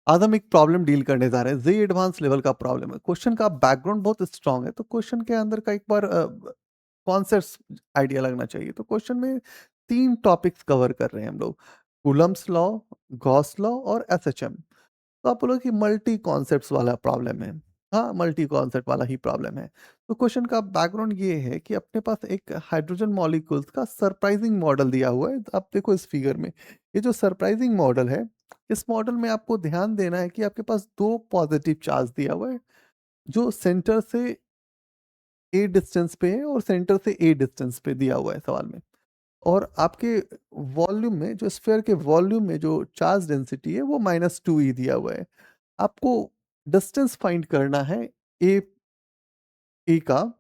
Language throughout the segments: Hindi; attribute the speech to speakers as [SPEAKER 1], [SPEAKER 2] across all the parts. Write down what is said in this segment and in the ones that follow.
[SPEAKER 1] आज हम एक प्रॉब्लम डील करने जा रहे हैं, जी एडवांस लेवल का प्रॉब्लम है। क्वेश्चन का बैकग्राउंड बहुत स्ट्रॉन्ग है, तो क्वेश्चन के अंदर का एक बार कॉन्सेप्ट्स आइडिया लगना चाहिए। तो क्वेश्चन में 3 टॉपिक्स कवर कर रहे हैं हम लोग, कूलम्ब्स लॉ, गॉस लॉ और एसएचएम। तो आप बोलोगे कि मल्टी कॉन्सेप्ट्स वाला प्रॉब्लम है। हाँ, मल्टी कॉन्सेप्ट वाला ही प्रॉब्लम है। तो क्वेश्चन का बैकग्राउंड ये है कि अपने पास एक हाइड्रोजन मॉलिक्यूल्स का सरप्राइजिंग मॉडल दिया हुआ है। आप देखो इस फिगर में, ये जो सरप्राइजिंग मॉडल है, इस मॉडल में आपको ध्यान देना है कि आपके पास 2 पॉजिटिव चार्ज दिया हुआ है, जो सेंटर से ए डिस्टेंस पे है और सेंटर से ए डिस्टेंस पे दिया हुआ है सवाल में। और आपके वॉल्यूम में, जो स्फीयर के वॉल्यूम में जो चार्ज डेंसिटी है वो -2e दिया हुआ है। आपको डिस्टेंस फाइंड करना है ए ए का,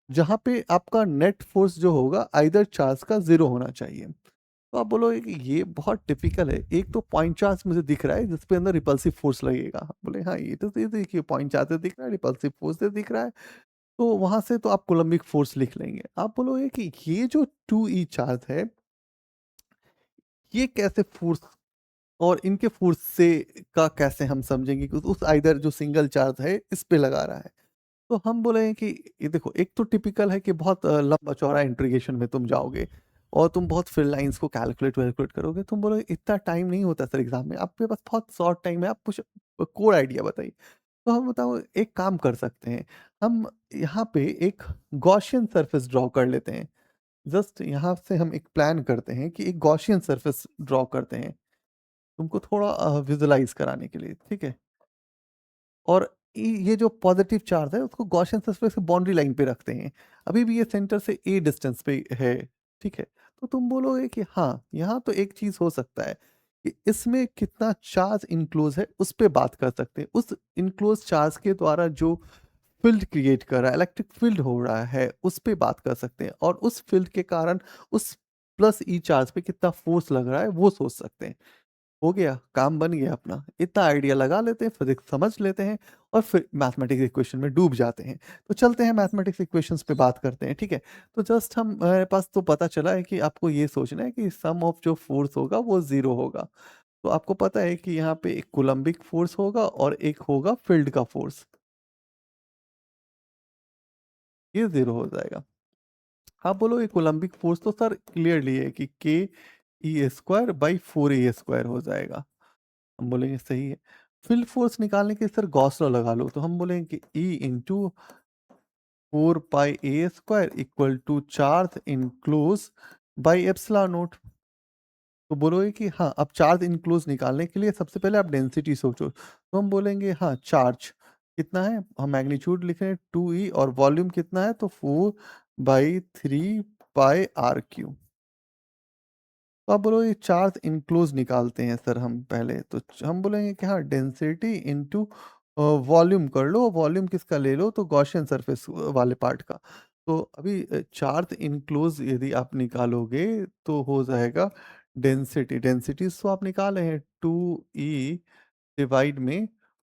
[SPEAKER 1] जहाँ पे आपका नेट फ़ोर्स जो होगा आइदर चार्ज का 0 होना चाहिए। तो आप बोलोगे कि ये बहुत टिपिकल है, एक तो पॉइंट चार्ज मुझे दिख रहा है जिसपे अंदर रिपल्सिव फ़ोर्स लगेगा। बोले हाँ, ये देखिए पॉइंट चार्ज दिख रहा है, रिपल्सिव फ़ोर्स दिख रहा है, तो वहाँ से तो आप कूलम्बिक फ़ोर्स लिख लेंगे। आप बोलोगे कि ये जो 2e चार्ज है, ये कैसे फ़ोर्स और इनके फ़ोर्स से का कैसे हम समझेंगे कि उस आइदर जो सिंगल चार्ज है इस पे लगा रहा है। तो हम बोले कि ये देखो, एक तो टिपिकल है कि बहुत लंबा-चौड़ा इंटीग्रेशन में तुम जाओगे और तुम बहुत फिल लाइन्स को कैलकुलेट करोगे। तुम बोलोगे इतना टाइम नहीं होता सर एग्ज़ाम में, आपके पास बहुत शॉर्ट टाइम है, आप कुछ कोर आइडिया बताइए। तो हम बताओ एक काम कर सकते हैं, हम यहाँ पे एक गॉसियन सरफेस ड्रॉ कर लेते हैं। जस्ट यहाँ से हम एक प्लान करते हैं कि एक गॉसियन सरफेस ड्रॉ करते हैं, तुमको थोड़ा विजुअलाइज़ कराने के लिए, ठीक है? और ये जो पॉजिटिव चार्ज है उसको गॉसियन सरफेस के बाउंड्री लाइन पे रखते हैं। अभी भी ये सेंटर से ए डिस्टेंस पे है, ठीक है? तो तुम बोलोगे कि हाँ, यहाँ तो एक चीज़ हो सकता है कि इसमें कितना चार्ज इन्क्लोज़ है उस पे बात कर सकते हैं। उस इन्क्लोज़ चार्ज के द्वारा जो फ़ील्ड क्रिएट कर रहा है, इलेक्ट्रिक फ़ील्ड हो रहा है, उस पे बात कर सकते हैं और उस फ़ील्ड के कारण उस प्लस ई चार्ज पे कितना फ़ोर्स लग रहा है वो सोच सकते हैं। हो गया, काम बन गया अपना। इतना आइडिया लगा लेते हैं, फिज़िक्स समझ लेते हैं और फिर मैथमेटिक्स इक्वेशन में डूब जाते हैं। तो चलते हैं मैथमेटिक्स इक्वेशंस पे बात करते हैं, ठीक है? तो जस्ट हमारे पास तो पता चला है कि आपको ये सोचना है कि सम ऑफ जो फ़ोर्स होगा वो 0 होगा। तो आपको पता है कि यहाँ पे एक कूलम्बिक फ़ोर्स होगा और एक होगा फ़ील्ड का फ़ोर्स। ये 0 हो जाएगा। आप बोलोगे कोलम्बिक फ़ोर्स तो सर क्लियरली है कि K E square by 4A square हो जाएगा। हम बोलेंगे सही है। फ़ील्ड फ़ोर्स निकालने के लिए सर गॉस लॉ लगा लो, तो हम बोलेंगे कि E into 4 pi A square equal to charge enclosed by epsilon naught. तो बोलोगे कि हाँ, अब चार्ज इनक्लोज़ निकालने के लिए सबसे पहले आप डेंसिटी सोचो। तो हम बोलेंगे हाँ, चार्ज कितना है? हम मैग्नीट्यूड लिख रहे हैं 2E और वॉल्यूम कितना है? तो 4 बाई 3 पाई R क्यूब। तो आप बोलोगे चार्ज इनक्लोज़ निकालते हैं सर हम पहले, तो हम बोलेंगे कि हाँ, डेंसिटी इंटू वॉल्यूम कर लो, वॉल्यूम किसका ले लो? तो गॉसियन सरफेस वाले पार्ट का। तो अभी चार्ज इनक्लोज़ यदि आप निकालोगे तो हो जाएगा डेंसिटी, डेंसिटीज़ तो आप निकाले हैं 2E डिवाइड में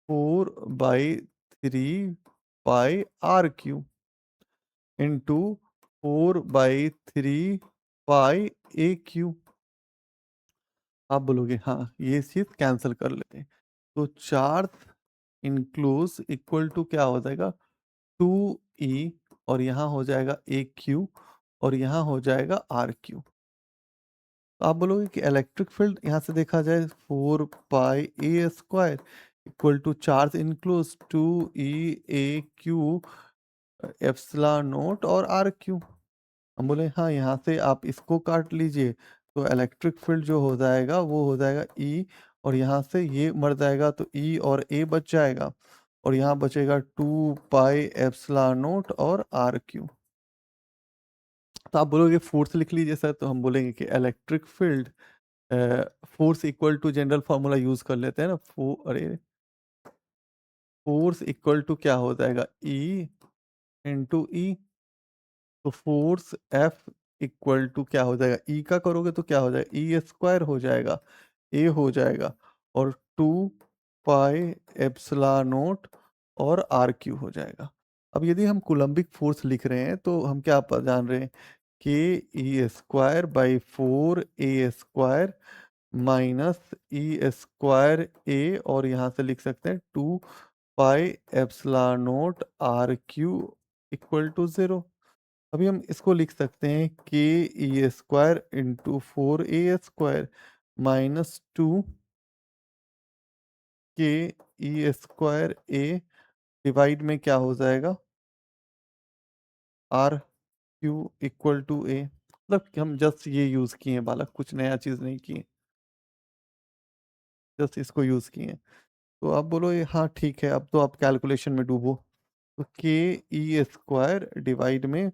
[SPEAKER 1] 4 by 3 pi R cube into 4 by 3 pi A cube. आप बोलोगे हाँ, ये चीज़ कैंसल कर लेते हैं। तो चार्ज इनक्लोज़ इक्वल टू क्या हो जाएगा 2E और यहाँ हो जाएगा AQ और यहाँ हो जाएगा RQ। तो आप बोलोगे कि इलेक्ट्रिक फील्ड यहाँ से देखा जाए 4 pi A square equal to charge enclosed 2E AQ epsilon naught और RQ। हम बोले हाँ, यहाँ से आप इसको काट लीजिए, तो इलेक्ट्रिक फ़ील्ड जो हो जाएगा वो हो जाएगा E और यहाँ से ये मर जाएगा तो E और A बच जाएगा और यहाँ बचेगा 2 पाई एप्सिलॉन नॉट और R क्यूब। तो आप बोलोगे फ़ोर्स लिख लीजिए सर, तो हम बोलेंगे कि electric field force equal to general formula use कर लेते हैं ना, फ़ोर्स इक्वल टू क्या हो जाएगा E इंटू E। तो फ़ोर्स F इक्वल टू क्या हो जाएगा? E का करोगे तो क्या हो जाएगा? E स्क्वायर हो जाएगा, A हो जाएगा और 2 पाई एप्सिलॉन नॉट और R क्यूब हो जाएगा। अब यदि हम कूलम्बिक फ़ोर्स लिख रहे हैं तो हम क्या जान रहे हैं? K E square by 4 A square minus E square A, और यहाँ से लिख सकते हैं 2 pi epsilon naught R Q equal to 0। अभी हम इसको लिख सकते हैं के E square into 4a² minus 2 के ई स्क्वायर ए डिवाइड में क्या हो जाएगा, आर क्यू इक्वल टू ए। मतलब कि हम जस्ट ये यूज किए हैं बालक, कुछ नया चीज नहीं किए, जस्ट इसको यूज किए हैं। तो आप बोलो ये हाँ ठीक है, अब तो आप कैलकुलेशन में डूबो। तो के ई स्क्वायर डिवाइड में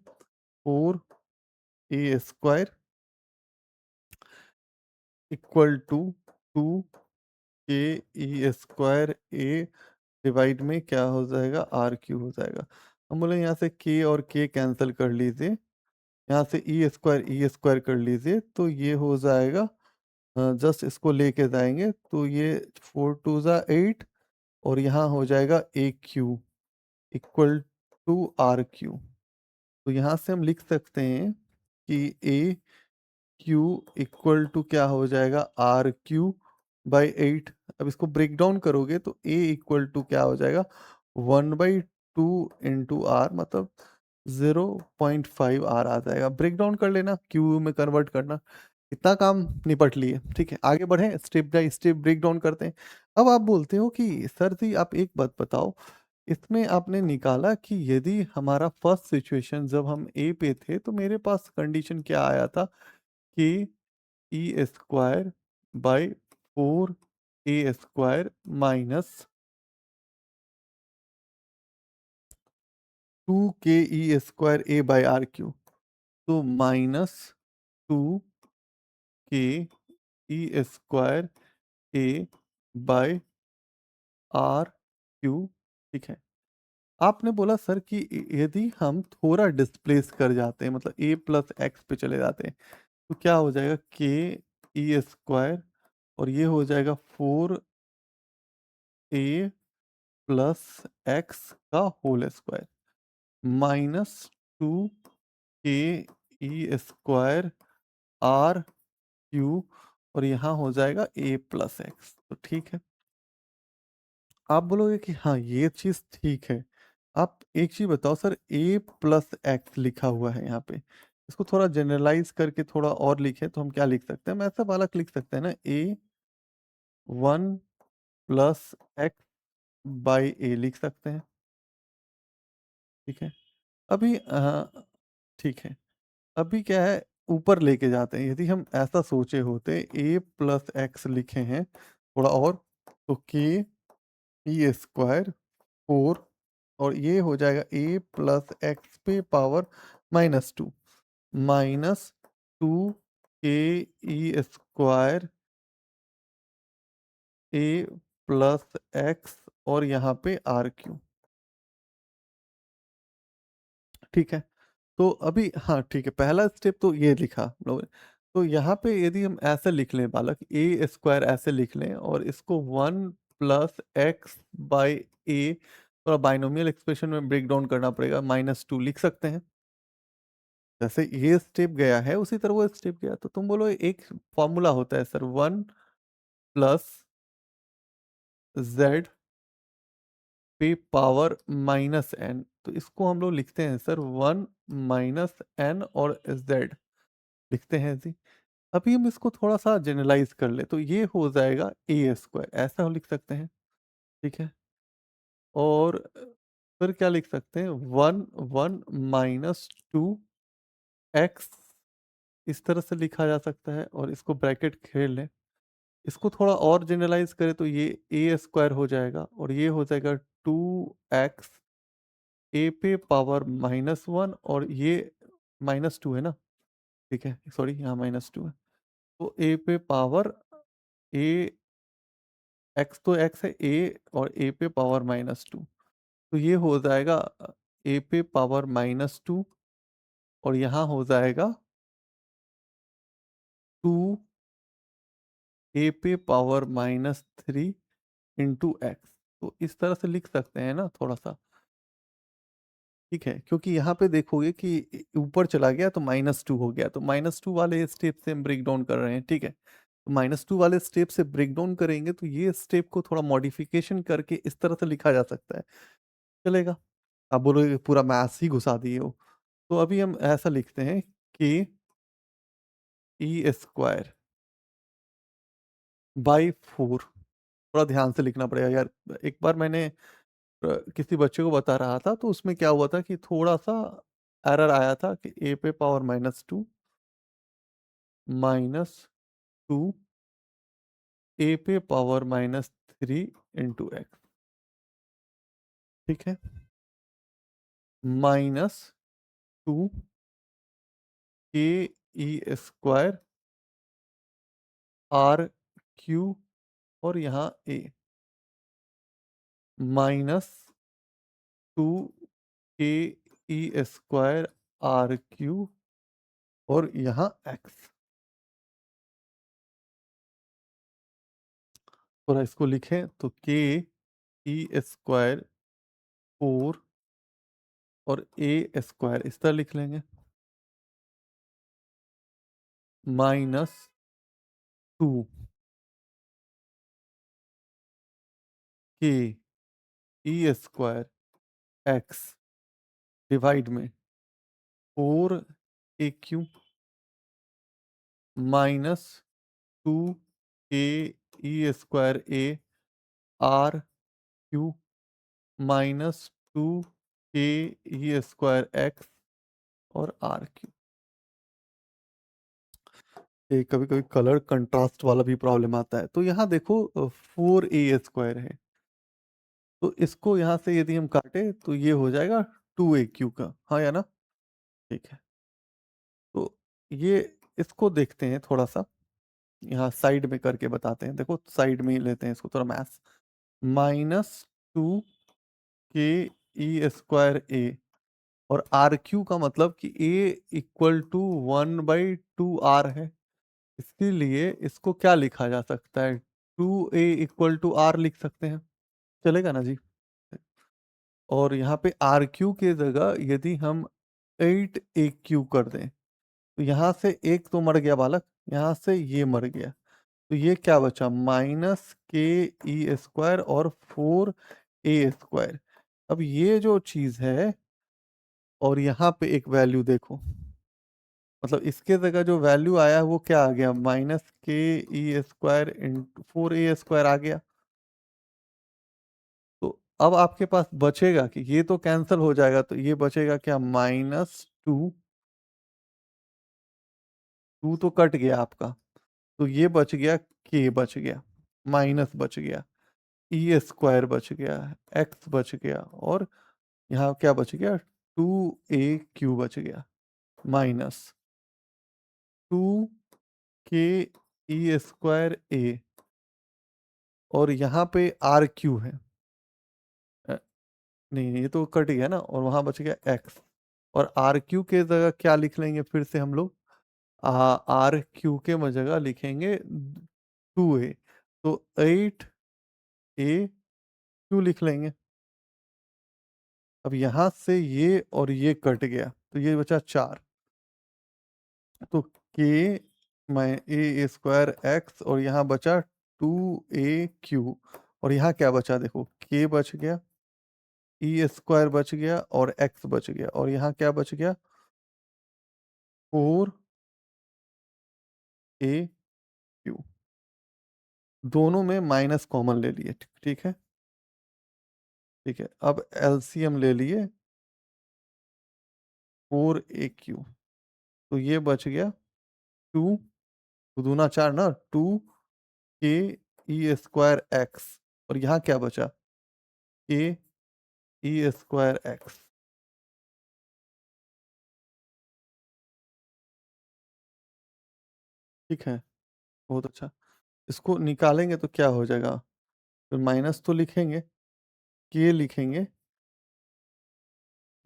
[SPEAKER 1] 4a² इक्वल टू 2 के ई स्क्वायर ए डिवाइड में क्या हो जाएगा, आर क्यू हो जाएगा। हम बोले यहाँ से के और के कैंसिल कर लीजिए, यहाँ से ई स्क्वायर कर लीजिए, तो ये हो जाएगा, जस्ट इसको लेके जाएंगे तो ये 4 2 8, और यहाँ हो जाएगा A Q equal to R Q. तो यहाँ से हम लिख सकते हैं कि ए क्यू इक्वल टू क्या हो जाएगा, आर क्यू बाई 8। अब इसको ब्रेक डाउन करोगे तो ए इक्वल टू क्या हो जाएगा, 1/2 इंटू आर, मतलब 0.5 आर आ जाएगा। ब्रेक डाउन कर लेना, क्यू में कन्वर्ट करना, इतना काम निपट लिए। ठीक है, आगे बढ़े, step by step break down करते हैं। अब आप बोलते हो कि सर जी आप एक बात बताओ, इसमें आपने निकाला कि यदि हमारा फर्स्ट सिचुएशन जब हम ए पे थे तो मेरे पास कंडीशन क्या आया था कि E square by 4a² minus 2 के ई square A by R Q. तो माइनस 2 के ई square A by R Q. ठीक है, आपने बोला सर कि यदि हम थोड़ा डिस्प्लेस कर जाते हैं, मतलब a प्लस एक्स पे चले जाते हैं, तो क्या हो जाएगा, के ई स्क्वायर, और ये हो जाएगा 4a प्लस एक्स का होल स्क्वायर माइनस 2 के ई स्क्वायर आर क्यू, और यहाँ हो जाएगा a प्लस एक्स। तो ठीक है, आप बोलोगे कि हाँ ये चीज ठीक है। आप एक चीज बताओ सर, a प्लस एक्स लिखा हुआ है यहाँ पे, इसको थोड़ा जनरलाइज करके थोड़ा और लिखे तो हम क्या लिख सकते हैं, हम ऐसा वाला लिख सकते हैं ना, a1 प्लस एक्स बाई ए लिख सकते हैं। ठीक है, अभी ठीक है, अभी क्या है, ऊपर लेके जाते हैं। यदि हम ऐसा सोचे होते a प्लस एक्स लिखे हैं थोड़ा और, तो के ई स्क्वायर 4, और ये हो जाएगा a प्लस एक्स पे पावर -2 माइनस 2 के ई स्क्वायर ए प्लस एक्स, और यहाँ पे आर क्यू। ठीक है, तो अभी हाँ ठीक है, पहला स्टेप तो ये लिखा हम लोगों ने। तो यहाँ पे यदि हम ऐसे लिख लें बालक, ए स्क्वायर ऐसे लिख लें, और इसको 1 प्लस एक्स बाई ए, थोड़ा बाइनोमियल एक्सप्रेशन में ब्रेक डाउन करना पड़ेगा, -2 लिख सकते हैं। जैसे ये स्टेप गया है उसी तरह वो स्टेप गया, तो तुम बोलो एक फॉर्मूला होता है सर, 1 प्लस जेड पे पावर -n, तो इसको हम लोग लिखते हैं सर 1 - n और z लिखते हैं जी। अभी हम इसको थोड़ा सा जनरलाइज कर ले तो ये हो जाएगा ए स्क्वायर, ऐसा हम लिख सकते हैं। ठीक है, और फिर क्या लिख सकते हैं, 1 - 2 एक्स, इस तरह से लिखा जा सकता है, और इसको ब्रैकेट खेल लें। इसको थोड़ा और जनरलाइज करें तो ये ए स्क्वायर हो जाएगा, और ये हो जाएगा 2x ए पे पावर -1, और ये -2 है ना। ठीक है, सॉरी यहाँ -2 है, तो ए पे पावर ए, एक्स तो एक्स है, ए और ए पे पावर -2, तो ये हो जाएगा ए पे पावर -2, और यहाँ हो जाएगा 2 ए पे पावर -3 इंटू एक्स। तो इस तरह से लिख सकते हैं ना थोड़ा सा। ठीक है, क्योंकि यहाँ पे देखोगे कि ऊपर चला गया तो -2 हो गया, तो -2 वाले स्टेप से हम ब्रेक डाउन कर रहे हैं। ठीक है, -2 वाले स्टेप से ब्रेक डाउन करेंगे तो ये स्टेप को थोड़ा मॉडिफिकेशन करके इस तरह से लिखा जा सकता है। चलेगा? आप बोलोगे पूरा मैथ्स ही घुसा दिए हो। तो अभी हम ऐसा लिखते हैं कि ई स्क्वायर बाई 4। थोड़ा ध्यान से लिखना पड़ेगा यार। एक बार मैंने किसी बच्चे को बता रहा था तो उसमें क्या हुआ था कि थोड़ा-सा एरर आया था कि a पे पावर -2 -2 a पे पावर -3 इंटू x। ठीक है? -2 k e square r Q और यहाँ a -2 k e square r Q और यहाँ x। थोड़ा इसको लिखें तो k e स्क्वायर 4 और a स्क्वायर इस तरह लिख लेंगे। -2 k e square x divide में 4 a Q -2 k e square a r Q -2 k e square x और r क्यू। ये कभी-कभी कलर कंट्रास्ट वाला भी प्रॉब्लम आता है। तो यहाँ देखो 4a स्क्वायर है। तो इसको यहाँ से यदि हम काटें तो ये हो जाएगा 2aq का। हाँ या ना? ठीक है। तो ये इसको देखते हैं थोड़ा-सा, यहाँ साइड में करके बताते हैं। देखो साइड में ही लेते हैं इसको थोड़ा मैथ्स। -2 के ई स्क्वायर ए और आर क्यू का मतलब कि a इक्वल टू 1/2 आर है। इसीलिए इसको क्या लिखा जा सकता है? 2a इक्वल टू आर लिख सकते हैं। चलेगा ना जी? और यहाँ पे आर क्यू की जगह यदि हम 8aq कर दें, तो यहाँ से एक तो मर गया बालक, यहाँ से ये मर गया। तो ये क्या बचा? माइनस के ई स्क्वायर और 4a स्क्वायर। अब ये जो चीज़ है और यहाँ पे एक वैल्यू देखो, मतलब इसके जगह जो वैल्यू आया है वो क्या आ गया? माइनस के E square into 4a square आ गया। तो अब आपके पास बचेगा कि ये तो कैंसल हो जाएगा, तो ये बचेगा क्या? -2, 2 तो कट गया आपका, तो ये बच गया, k बच गया, माइनस बच गया, ई स्क्वायर बच गया, x बच गया और यहाँ क्या बच गया? 2aq बच गया, minus 2 k E square a और यहाँ पे आर क्यू है। नहीं, नहीं, ये तो कट गया ना और वहाँ बच गया x और आर क्यू के जगह क्या लिख लेंगे फिर से हम लोग? आर क्यू के जगह लिखेंगे 2a, तो 8a क्यू लिख लेंगे। अब यहाँ से ये और ये कट गया, तो ये बचा 4। तो k मैं ए स्क्वायर x और यहाँ बचा 2aq और यहाँ क्या बचा देखो? k बच गया, ई स्क्वायर बच गया और x बच गया और यहाँ क्या बच गया? 4aq। दोनों में माइनस कॉमन ले लिए, ठीक है? ठीक है, अब एलसीएम ले लिए 4aq, तो ये बच गया 2, 2 दूना 4 ना, 2 के ई स्क्वायर एक्स और यहाँ क्या बचा? के ई स्क्वायर एक्स। ठीक है, बहुत अच्छा। इसको निकालेंगे तो क्या हो जाएगा? फिर माइनस तो लिखेंगे, के लिखेंगे,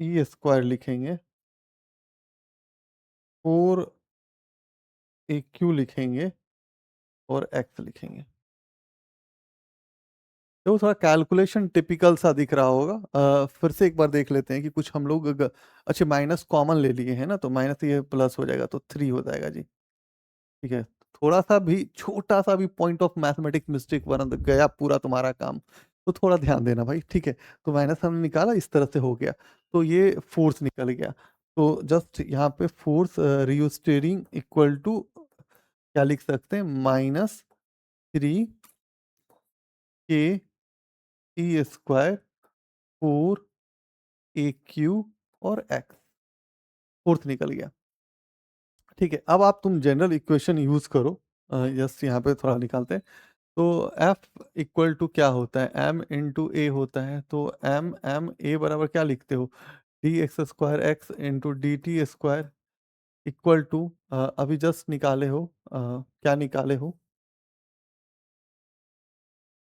[SPEAKER 1] ई स्क्वायर लिखेंगे, 4aq लिखेंगे और एक्स लिखेंगे। तो थोड़ा कैलकुलेशन टिपिकल सा दिख रहा होगा। फिर से एक बार देख लेते हैं कि कुछ हम लोग अच्छा माइनस कॉमन ले लिए हैं ना, तो माइनस ये प्लस हो जाएगा तो 3 हो जाएगा जी। ठीक है, थोड़ा-सा भी छोटा-सा भी पॉइंट ऑफ मैथमेटिक्स मिस्टेक बना तो गया पूरा तुम्हारा काम। तो थोड़ा ध्यान देना भाई, ठीक है? तो माइनस हमने निकाला इस तरह से हो गया। तो ये फ़ोर्स निकल गया। तो जस्ट यहाँ पे फ़ोर्स रियोस्टेरिंग इक्वल टू क्या लिख सकते हैं? -3 के ई स्क्वायर 4 ए क्यू और एक्स, फ़ोर्थ निकल गया। ठीक है, अब आप तुम जनरल इक्वेशन यूज़ करो। जस्ट यहाँ पे थोड़ा निकालते हैं। तो F इक्वल टू क्या होता है? M इंटू A होता है। तो M A बराबर क्या लिखते हो? dx square x into d t square equal to अभी जस्ट निकाले हो, क्या निकाले हो?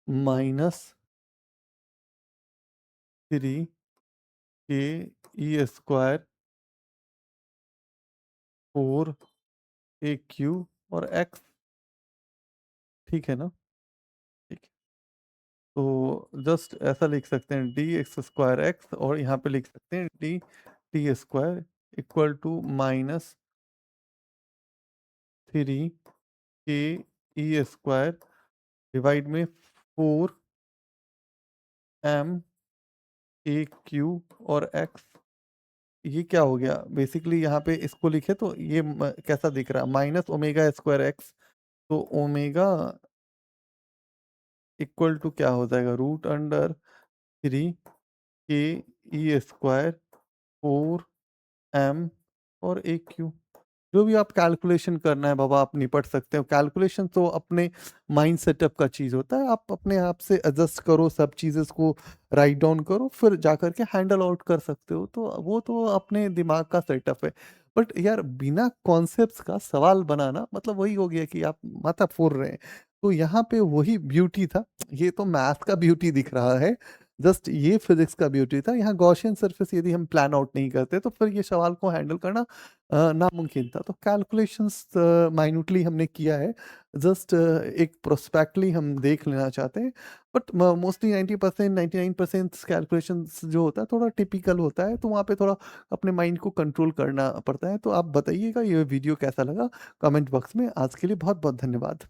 [SPEAKER 1] -3 के ई स्क्वायर 4 ए क्यू और एक्स, ठीक है ना? ठीक है। तो जस्ट ऐसा लिख सकते हैं डी एक्स स्क्वायर एक्स और यहाँ पे लिख सकते हैं d t square equal to -3 के ई स्क्वायर डिवाइड में 4 एम ए क्यू और एक्स। ये क्या हो गया? बेसिकली यहाँ पे इसको लिखे तो ये कैसा दिख रहा है? Minus omega square x. तो ओमेगा इक्वल टू क्या हो जाएगा? रूट अंडर 3 के ई स्क्वायर 4 एम और ए क्यू। जो भी आप कैलकुलेशन करना है बाबा आप निपट सकते हो। कैलकुलेशन तो अपने माइंड सेटअप का चीज़ होता है। आप अपने आप से एडजस्ट करो, सब चीज़ें को राइट डाउन करो, फिर जाकर के हैंडल आउट कर सकते हो। तो वो तो अपने दिमाग का सेटअप है। बट यार बिना कॉन्सेप्ट्स का सवाल बनाना मतलब वही हो गया कि आप माथा फोड़ रहे हैं। तो यहाँ पे वही ब्यूटी था। ये तो मैथ का ब्यूटी दिख रहा है। जस्ट ये फिज़िक्स का ब्यूटी था। यहाँ गॉसियन सरफेस यदि हम प्लान आउट नहीं करते तो फिर ये सवाल को हैंडल करना नामुमकिन था। तो कैलकुलेशंस माइन्यूटली हमने किया है। जस्ट एक प्रोस्पेक्टली हम देख लेना चाहते हैं। बट मोस्टली 90% 99% कैलकुलेशंस जो होता है थोड़ा टिपिकल होता है। तो वहाँ पे थोड़ा अपने माइंड को कंट्रोल करना पड़ता है। तो आप बताइएगा ये वीडियो कैसा लगा? कमेंट बॉक्स में। आज के लिए बहुत-बहुत धन्यवाद।